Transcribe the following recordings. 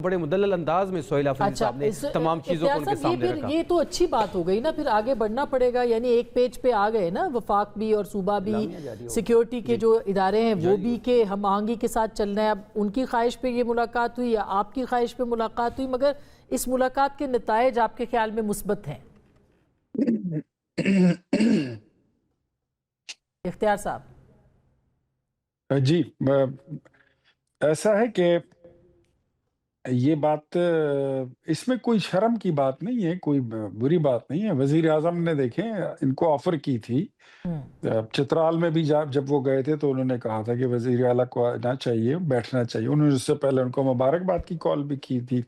بڑے مدلل انداز میں سہیل آفریدی صاحب نے تمام چیزوں کو ان کے سامنے رکھا۔ یہ تو اچھی بات ہو گئی نا، پھر آگے بڑھنا پڑے گا، یعنی ایک پیج پہ آ گئے نا، وفاق بھی اور صوبہ بھی، سیکیورٹی کے جو ادارے ہیں وہ بھی، کہ ہم آہنگی کے ساتھ چلنا ہے۔ اب ان کی خواہش پہ یہ ملاقات ہوئی یا آپ کی خواہش پہ ملاقات ہوئی، مگر اس ملاقات کے نتائج آپ کے خیال میں مثبت ہیں؟ اختیار صاحب جی، ایسا ہے کہ یہ بات، اس میں کوئی شرم کی بات نہیں ہے، کوئی بری بات نہیں ہے۔ وزیر اعظم نے دیکھیں ان کو آفر کی تھی چترال میں بھی، جب وہ گئے تھے تو انہوں نے کہا تھا کہ وزیر اعلیٰ کو آنا چاہیے، بیٹھنا چاہیے۔ انہوں نے اس سے پہلے ان کو مبارکباد کی کال بھی کی تھی،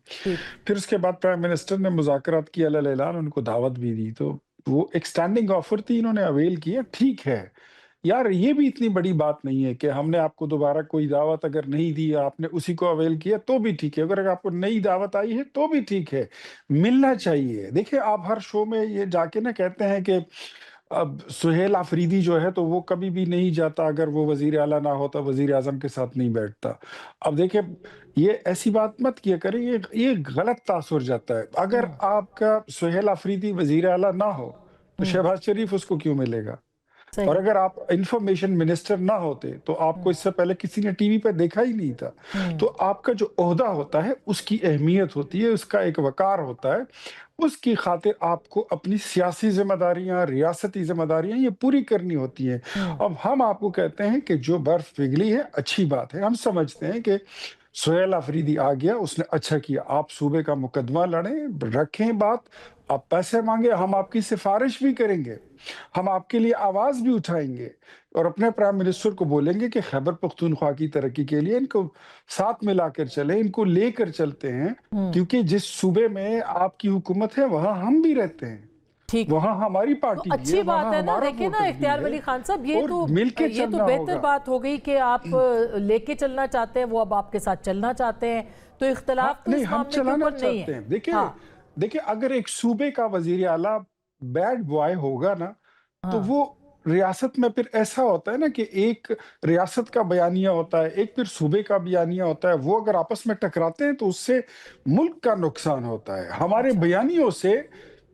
پھر اس کے بعد پرائم منسٹر نے مذاکرات کی علی الاعلان، ان کو دعوت بھی دی، تو وہ ایک سٹینڈنگ آفر تھی، انہوں نے اویل کیا۔ ٹھیک ہے یار، یہ بھی اتنی بڑی بات نہیں ہے کہ ہم نے آپ کو دوبارہ کوئی دعوت اگر نہیں دی، آپ نے اسی کو اویل کیا تو بھی ٹھیک ہے، اگر آپ کو نئی دعوت آئی ہے تو بھی ٹھیک ہے، ملنا چاہیے۔ دیکھیں آپ ہر شو میں یہ جا کے نہ کہتے ہیں کہ اب سہیل آفریدی جو ہے تو وہ کبھی بھی نہیں جاتا، اگر وہ وزیر اعلیٰ نہ ہوتا وزیر اعظم کے ساتھ نہیں بیٹھتا۔ اب دیکھیں یہ ایسی بات مت کیا کریں، یہ غلط تاثر جاتا ہے۔ اگر آپ کا سہیل آفریدی وزیر اعلیٰ نہ ہو تو شہباز شریف اس کو کیوں ملے گا؟ اور اگر آپ انفارمیشن منسٹر نہ ہوتے تو آپ کو اس سے پہلے کسی نے ٹی وی پہ دیکھا ہی نہیں تھا۔ تو آپ کا جو عہدہ ہوتا ہے اس کی اہمیت ہوتی ہے، اس کا ایک وقار ہوتا ہے، اس کی خاطر آپ کو اپنی سیاسی ذمہ داریاں، ریاستی ذمہ داریاں یہ پوری کرنی ہوتی ہیں۔ اب ہم آپ کو کہتے ہیں کہ جو برف پگھلی ہے اچھی بات ہے، ہم سمجھتے ہیں کہ سہیل آفریدی آ گیا، اس نے اچھا کیا۔ آپ صوبے کا مقدمہ لڑیں، رکھیں بات، آپ پیسے مانگے، ہم آپ کی سفارش بھی کریں گے، ہم آپ کے لیے آواز بھی اٹھائیں گے، اور اپنے پرائم منسٹر کو بولیں گے کہ خیبر پختونخوا کی ترقی کے لیے ان کو ساتھ ملا کر چلیں، ان کو لے کر چلتے ہیں، کیونکہ جس صوبے میں آپ کی حکومت ہے وہاں ہم بھی رہتے ہیں، وہاں ہماری پارٹی بھی ہے، اچھی بات ہے نا۔ ہمارا دیکھیں نا اختیار ولی خان صاحب، یہ تو بہتر بات ہو گئی کہ آپ لے کے چلنا چاہتے ہیں، وہ اب آپ کے ساتھ چلنا چاہتے ہیں، تو اختلاف تو اس معاملے کے اوپر نہیں ہے۔ دیکھیں اگر ایک صوبے کا وزیر اعلیٰ بیڈ بوائے ہوگا نا تو وہ ریاست میں پھر ایسا ہوتا ہے نا کہ ایک ریاست کا بیانیہ ہوتا ہے، ایک پھر صوبے کا بیانیہ ہوتا ہے، وہ اگر آپس میں ٹکراتے ہیں تو اس سے ملک کا نقصان ہوتا ہے۔ ہمارے بیانیوں سے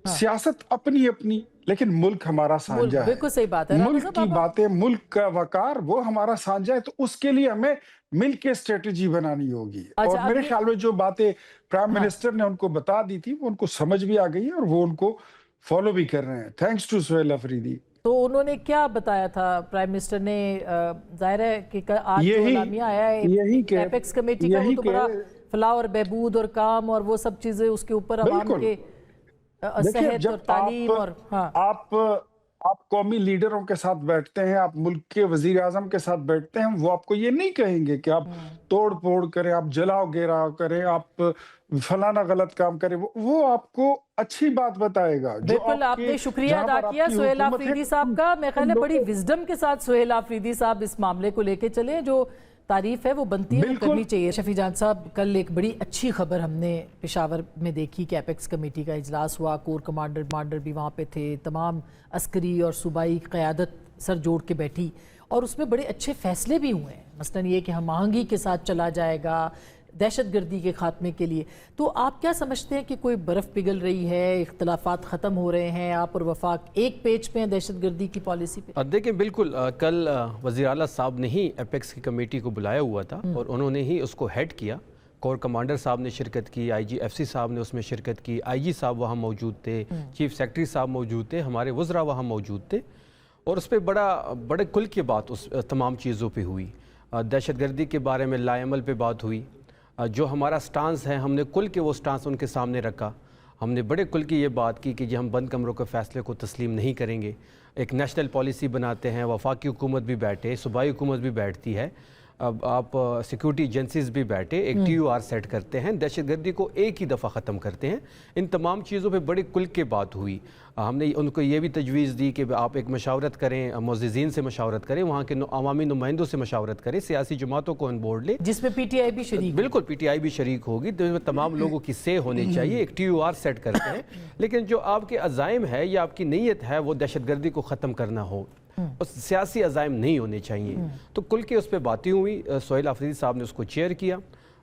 سیاست اپنی اپنی، لیکن ملک ہمارا سانجہ ہے، بالکل صحیح بات ہے، ملک کی باتیں، ملک کا وقار وہ ہمارا سانجہ ہے، تو اس کے لیے ہمیں مل کے اسٹریٹجی بنانی ہوگی۔ اور میرے خیال میں جو باتیں پرائم منسٹر نے ان کو بتا دی تھی وہ ان کو سمجھ بھی آ گئی ہیں اور وہ ان کو فالو بھی کر رہے ہیں، تھینکس ٹو سہیل آفریدی۔ تو انہوں نے کیا بتایا تھا پرائم منسٹر نے؟ ظاہر ہے کہ آج جو اعلامیہ آیا ہے ایپیکس کمیٹی کا، وہ تو بڑا فلاح اور بہبود اور کام اور وہ سب چیزیں اس کے اوپر عوام کے صحت اور تعلیم، اور آپ قومی لیڈروں کے ساتھ بیٹھتے ہیں، آپ ملک کے وزیر اعظم کے ساتھ بیٹھتے ہیں، وہ آپ کو یہ نہیں کہیں گے کہ آپ توڑ پھوڑ کریں، آپ جلاؤ گیراؤ کریں، آپ فلانا غلط کام کریں، وہ آپ کو اچھی بات بتائے گا۔ بالکل، آپ نے شکریہ ادا کیا سہیل آفریدی صاحب کا۔ میں خیال ہے بڑی وزڈم کے ساتھ سہیل آفریدی صاحب اس معاملے کو لے کے چلیں، جو تعریف ہے وہ بنتی ہے، وہ کرنی چاہیے۔ شفیع جان صاحب، کل ایک بڑی اچھی خبر ہم نے پشاور میں دیکھی کہ ایپیکس کمیٹی کا اجلاس ہوا، کور کمانڈر بھی وہاں پہ تھے، تمام عسکری اور صوبائی قیادت سر جوڑ کے بیٹھی، اور اس میں بڑے اچھے فیصلے بھی ہوئے ہیں، مثلاً یہ کہ ہم آہنگی کے ساتھ چلا جائے گا دہشت گردی کے خاتمے کے لیے۔ تو آپ کیا سمجھتے ہیں کہ کوئی برف پگھل رہی ہے، اختلافات ختم ہو رہے ہیں، آپ اور وفاق ایک پیج پہ ہیں دہشت گردی کی پالیسی پہ؟ دیکھیں بالکل، کل وزیر اعلیٰ صاحب نے ہی ایپیکس کی کمیٹی کو بلایا ہوا تھا اور انہوں نے ہی اس کو ہیڈ کیا۔ کور کمانڈر صاحب نے شرکت کی، آئی جی ایف سی صاحب نے اس میں شرکت کی، آئی جی صاحب وہاں موجود تھے، چیف سیکرٹری صاحب موجود تھے، ہمارے وزراء وہاں موجود تھے، اور اس پہ بڑے کل کی بات اس تمام چیزوں پہ ہوئی۔ دہشت گردی کے بارے میں لاء عمل پہ بات ہوئی، جو ہمارا سٹانس ہے ہم نے کل کے وہ سٹانس ان کے سامنے رکھا۔ ہم نے بڑے کل کی یہ بات کی کہ جی ہم بند کمروں کے فیصلے کو تسلیم نہیں کریں گے، ایک نیشنل پالیسی بناتے ہیں، وفاقی حکومت بھی بیٹھے، صوبائی حکومت بھی بیٹھتی ہے، اب آپ سیکیورٹی ایجنسیز بھی بیٹھے، ایک ٹی یو آر سیٹ کرتے ہیں، دہشت گردی کو ایک ہی دفعہ ختم کرتے ہیں۔ ان تمام چیزوں پہ بڑے کل کے بات ہوئی۔ ہم نے ان کو یہ بھی تجویز دی کہ آپ ایک مشاورت کریں، معززین سے مشاورت کریں، وہاں کے عوامی نمائندوں سے مشاورت کریں، سیاسی جماعتوں کو ان بورڈ لیں، جس میں پی ٹی آئی بھی شریک، بالکل پی ٹی آئی بھی شریک ہوگی، تمام لوگوں کی سے ہونی چاہیے، ایک ٹی یو آر سیٹ کرتے ہیں۔ لیکن جو آپ کے عزائم ہے یا آپ کی نیت ہے وہ دہشت گردی کو ختم کرنا ہو، سیاسی عزائم نہیں ہونے چاہیے۔ تو کل کے اس پہ باتیں ہوئی، سہیل آفریدی صاحب نے اس کو چیئر کیا،